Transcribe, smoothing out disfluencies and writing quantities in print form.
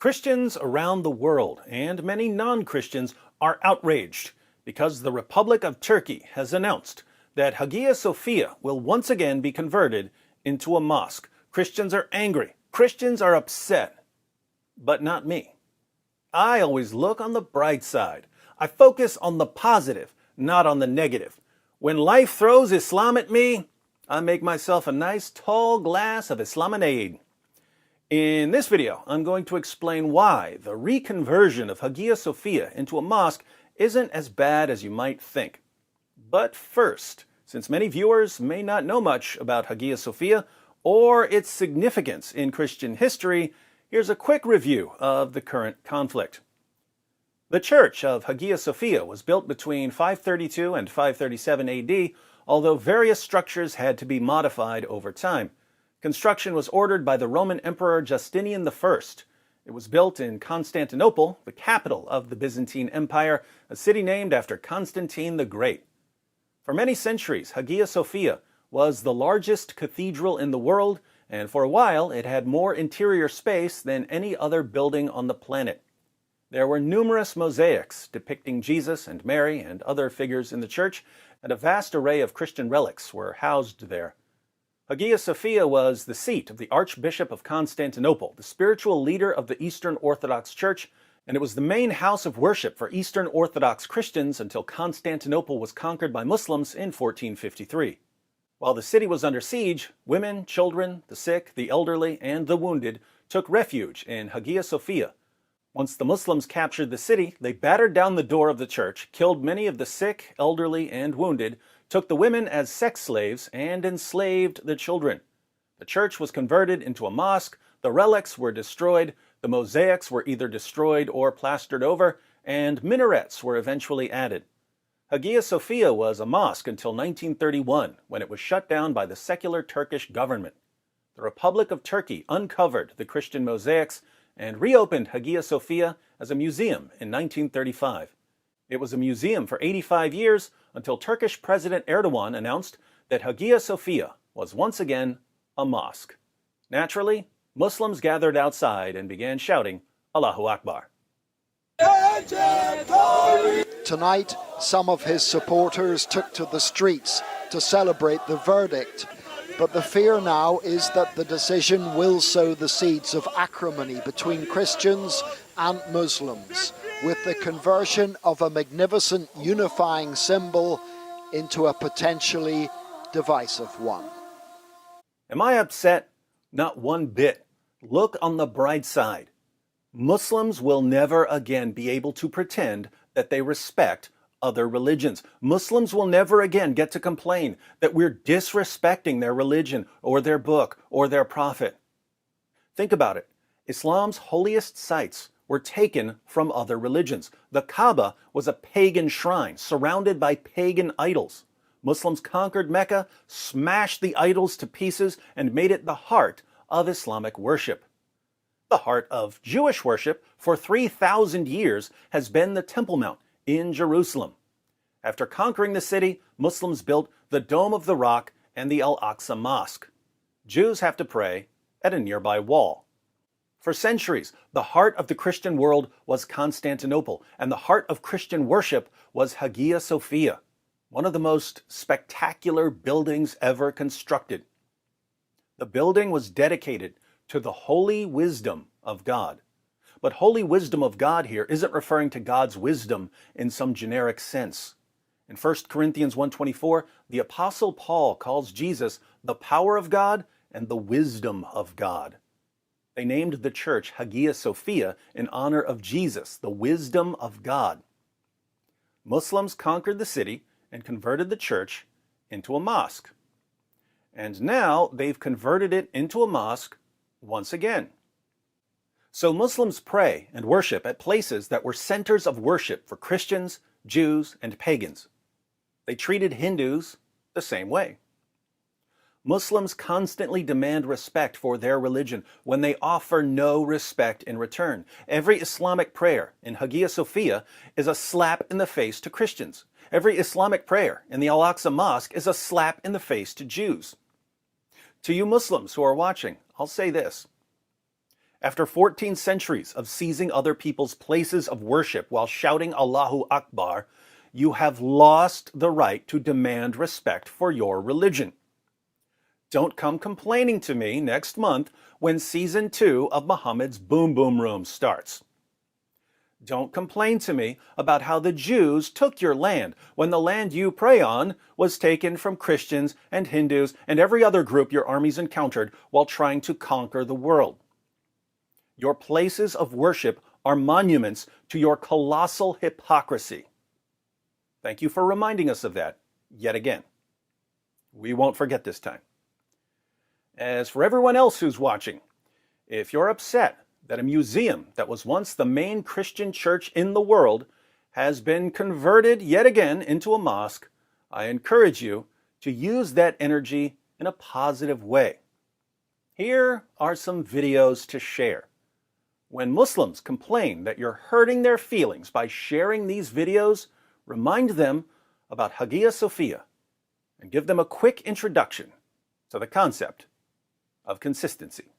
Christians around the world and many non-Christians are outraged because the Republic of Turkey has announced that Hagia Sophia will once again be converted into a mosque. Christians are angry. Christians are upset. But not me. I always look on the bright side. I focus on the positive, not on the negative. When life throws Islam at me, I make myself a nice tall glass of Islaminade. In this video, I'm going to explain why the reconversion of Hagia Sophia into a mosque isn't as bad as you might think. But first, since many viewers may not know much about Hagia Sophia or its significance in Christian history, here's a quick review of the current conflict. The Church of Hagia Sophia was built between 532 and 537 AD, although various structures had to be modified over time. Construction was ordered by the Roman Emperor Justinian I. It was built in Constantinople, the capital of the Byzantine Empire, a city named after Constantine the Great. For many centuries, Hagia Sophia was the largest cathedral in the world, and for a while it had more interior space than any other building on the planet. There were numerous mosaics depicting Jesus and Mary and other figures in the church, and a vast array of Christian relics were housed there. Hagia Sophia was the seat of the Archbishop of Constantinople, the spiritual leader of the Eastern Orthodox Church, and it was the main house of worship for Eastern Orthodox Christians until Constantinople was conquered by Muslims in 1453. While the city was under siege, women, children, the sick, the elderly, and the wounded took refuge in Hagia Sophia. Once the Muslims captured the city, they battered down the door of the church, killed many of the sick, elderly, and wounded, took the women as sex slaves, and enslaved the children. The church was converted into a mosque, the relics were destroyed, the mosaics were either destroyed or plastered over, and minarets were eventually added. Hagia Sophia was a mosque until 1931, when it was shut down by the secular Turkish government. The Republic of Turkey uncovered the Christian mosaics and reopened Hagia Sophia as a museum in 1935. It was a museum for 85 years until Turkish President Erdogan announced that Hagia Sophia was once again a mosque. Naturally, Muslims gathered outside and began shouting, Allahu Akbar. Tonight, some of his supporters took to the streets to celebrate the verdict. But the fear now is that the decision will sow the seeds of acrimony between Christians and Muslims, with the conversion of a magnificent unifying symbol into a potentially divisive one. Am I upset? Not one bit. Look on the bright side. Muslims will never again be able to pretend that they respect other religions. Muslims will never again get to complain that we're disrespecting their religion or their book or their prophet. Think about it. Islam's holiest sites were taken from other religions. The Kaaba was a pagan shrine surrounded by pagan idols. Muslims conquered Mecca, smashed the idols to pieces, and made it the heart of Islamic worship. The heart of Jewish worship for 3,000 years has been the Temple Mount in Jerusalem. After conquering the city, Muslims built the Dome of the Rock and the Al-Aqsa Mosque. Jews have to pray at a nearby wall. For centuries, the heart of the Christian world was Constantinople, and the heart of Christian worship was Hagia Sophia, one of the most spectacular buildings ever constructed. The building was dedicated to the holy wisdom of God. But holy wisdom of God here isn't referring to God's wisdom in some generic sense. In 1 Corinthians 1:24, the Apostle Paul calls Jesus the power of God and the wisdom of God. They named the church Hagia Sophia in honor of Jesus, the wisdom of God. Muslims conquered the city and converted the church into a mosque. And now they've converted it into a mosque once again. So Muslims pray and worship at places that were centers of worship for Christians, Jews, and pagans. They treated Hindus the same way. Muslims constantly demand respect for their religion when they offer no respect in return. Every Islamic prayer in Hagia Sophia is a slap in the face to Christians. Every Islamic prayer in the Al-Aqsa Mosque is a slap in the face to Jews. To you Muslims who are watching, I'll say this. After 14 centuries of seizing other people's places of worship while shouting Allahu Akbar, you have lost the right to demand respect for your religion. Don't come complaining to me next month when season 2 of Muhammad's Boom Boom Room starts. Don't complain to me about how the Jews took your land when the land you pray on was taken from Christians and Hindus and every other group your armies encountered while trying to conquer the world. Your places of worship are monuments to your colossal hypocrisy. Thank you for reminding us of that yet again. We won't forget this time. As for everyone else who's watching, if you're upset that a museum that was once the main Christian church in the world has been converted yet again into a mosque, I encourage you to use that energy in a positive way. Here are some videos to share. When Muslims complain that you're hurting their feelings by sharing these videos, remind them about Hagia Sophia and give them a quick introduction to the concept of consistency.